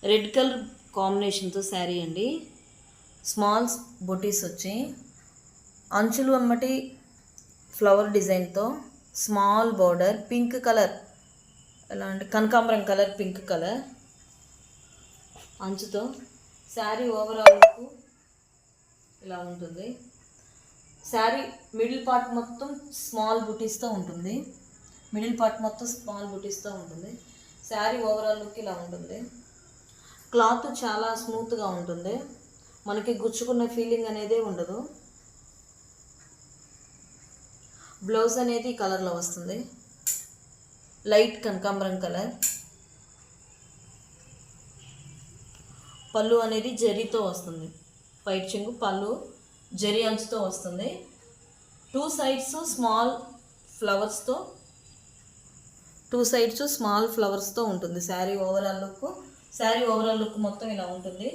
Red colour కాంబినేషన్తో శారీ అండి. Small బొటీస్ వచ్చి అంచులు అమ్మటి ఫ్లవర్ డిజైన్తో స్మాల్ బార్డర్, పింక్ కలర్, ఎలా అంటే కనకాంబరం కలర్, పింక్ కలర్ అంచుతో శారీ ఓవరాల్ లుక్ ఇలా ఉంటుంది. శారీ మిడిల్ పార్ట్ మొత్తం స్మాల్ బుటీస్తో ఉంటుంది. శారీ ఓవరాల్ లుక్ ఇలా ఉంటుంది. క్లాత్ చాలా స్మూత్గా ఉంటుంది, మనకి గుచ్చుకున్న ఫీలింగ్ అనేది ఉండదు. బ్లౌజ్ అనేది ఈ కలర్లో వస్తుంది, లైట్ కనకాంబరం కలర్. పళ్ళు అనేది జరీతో వస్తుంది, వైట్ చెంగు పళ్ళు జరీ అంచుతో వస్తుంది. 2 sides స్మాల్ ఫ్లవర్స్తో ఉంటుంది శారీ ఓవరాల్ లుక్ మొత్తం ఇలా ఉంటుంది.